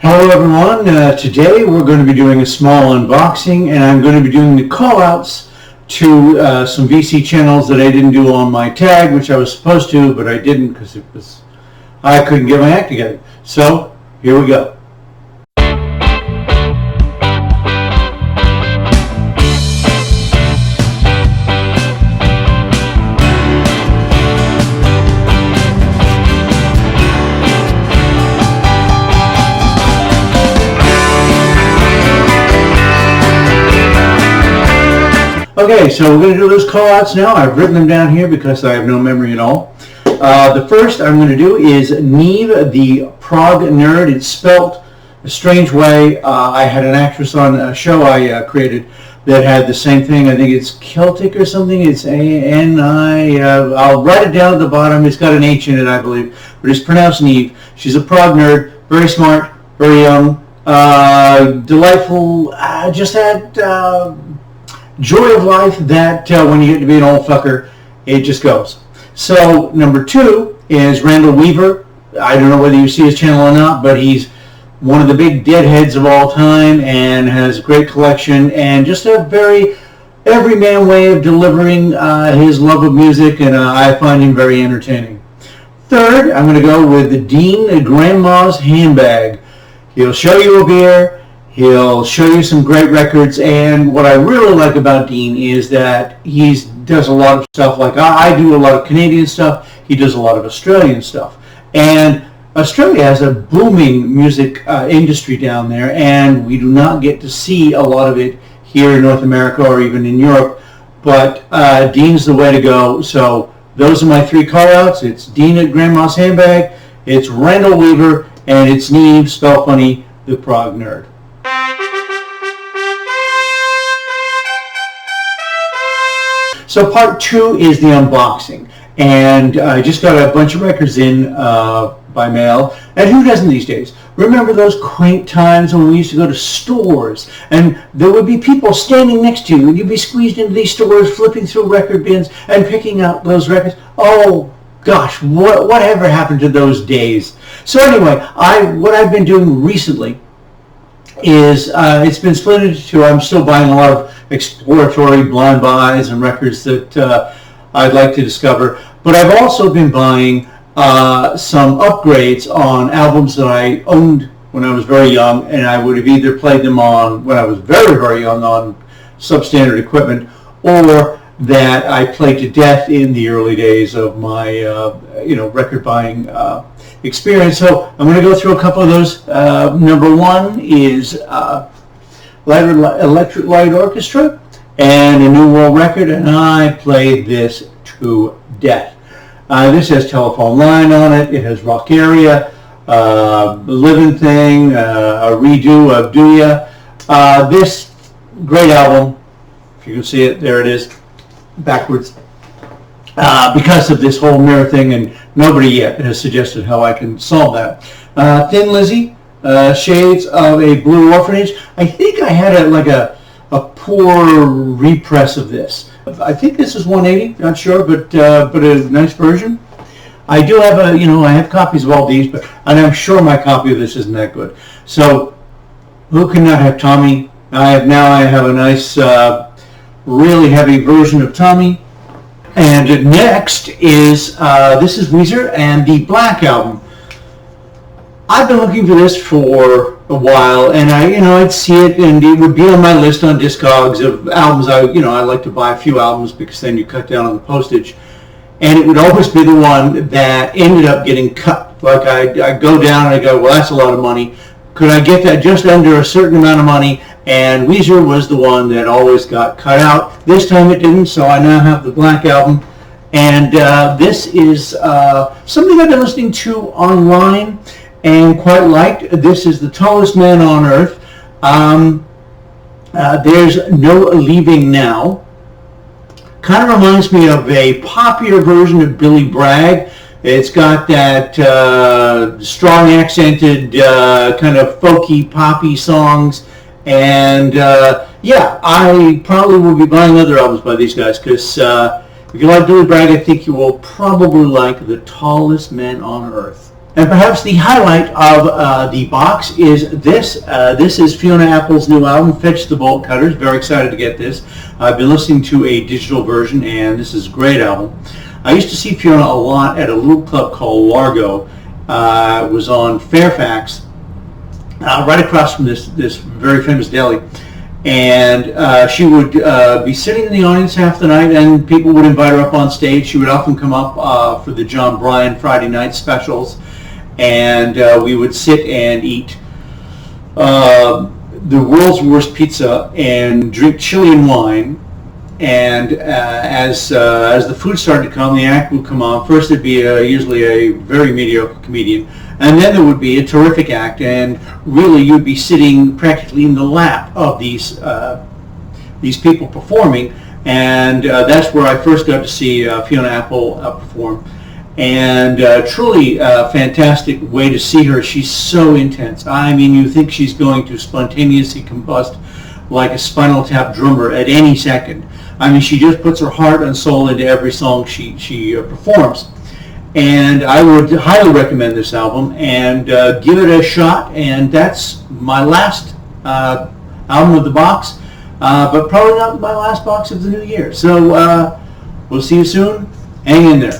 Hello everyone, today we're going to be doing a small unboxing and I'm going to be doing the call outs to some VC channels that I didn't do on my tag, which I was supposed to, but I didn't because I couldn't get my act together. So here we go. Okay, so we're going to do those call-outs now. I've written them down here because I have no memory at all. The first I'm going to do is Naimh, the Prog nerd. It's spelt a strange way. I had an actress on a show I created that had the same thing. I think it's Celtic or something. It's A-N-I. I'll write it down at the bottom. It's got an H in it, I believe, but it's pronounced Naimh. She's a Prog nerd, very smart, very young, delightful. Just had joy of life that when you get to be an old fucker, it just goes. So number two is Randall Weaver. I don't know whether you see his channel or not, but he's one of the big deadheads of all time and has a great collection and just a very everyman way of delivering his love of music, and I find him very entertaining. Third, I'm going to go with Dean, Grandma's Handbag. He'll show you a beer. He'll show you some great records, and what I really like about Dean is that he does a lot of stuff like I do a lot of Canadian stuff. He does a lot of Australian stuff. And Australia has a booming music industry down there, and we do not get to see a lot of it here in North America or even in Europe. But Dean's the way to go. So those are my three call-outs. It's Dean at Grandma's Handbag, it's Randall Weaver, and it's Naimh, spelled funny, the Prog nerd. So part two is the unboxing, and I just got a bunch of records in by mail, and who doesn't these days? Remember those quaint times when we used to go to stores, and there would be people standing next to you, and you'd be squeezed into these stores, flipping through record bins and picking out those records. Oh gosh, whatever happened to those days? So anyway, what I've been doing recently is it's been split into two. I'm still buying a lot of exploratory blind buys and records that I'd like to discover, but I've also been buying some upgrades on albums that I owned when I was very young, and I would have either played them on when I was very, very young on substandard equipment, or that I played to death in the early days of my record buying experience. So I'm going to go through a couple of those. Number one is Electric Light Orchestra and a New World record, and I played this to death. This has Telephone Line on it. It has Rock Area, Living Thing, a redo of Do Ya. This great album, if you can see it, there it is, backwards. Because of this whole mirror thing, and nobody yet has suggested how I can solve that. Thin Lizzy, Shades of a Blue Orphanage. I think I had a poor repress of this. I think this is 180, not sure, but a nice version. I do have I have copies of all these, and I'm sure my copy of this isn't that good. So who can not have Tommy? I have a nice, really heavy version of Tommy. And next is this is Weezer and the Black album. I've been looking for this for a while, and I'd see it, and it would be on my list on Discogs of albums. I like to buy a few albums because then you cut down on the postage, and it would always be the one that ended up getting cut. Like I go down and I go, well, that's a lot of money. Could I get that just under a certain amount of money? And Weezer was the one that always got cut out. This time it didn't, so I now have the Black album. And this is something I've been listening to online and quite liked. This is The Tallest Man on Earth. There's No Leaving Now. Kind of reminds me of a popular version of Billy Bragg. It's got that strong accented kind of folky, poppy songs. And yeah, I probably will be buying other albums by these guys because if you like Billy Bragg, I think you will probably like The Tallest Man on Earth. And perhaps the highlight of the box is this. This is Fiona Apple's new album, Fetch the Bolt Cutters. Very excited to get this. I've been listening to a digital version, and this is a great album. I used to see Fiona a lot at a little club called Largo. It was on Fairfax, right across from this very famous deli. And she would be sitting in the audience half the night, and people would invite her up on stage. She would often come up for the John Bryan Friday night specials. And we would sit and eat the world's worst pizza and drink Chilean wine. And as the food started to come, the act would come on. First, it'd be usually a very mediocre comedian, and then there would be a terrific act. And really, you'd be sitting practically in the lap of these people performing. And that's where I first got to see Fiona Apple perform. And truly a fantastic way to see her. She's so intense. I mean, you think she's going to spontaneously combust like a Spinal Tap drummer at any second. I mean, she just puts her heart and soul into every song she performs. And I would highly recommend this album and give it a shot. And that's my last album of the box, but probably not my last box of the new year. So we'll see you soon. Hang in there.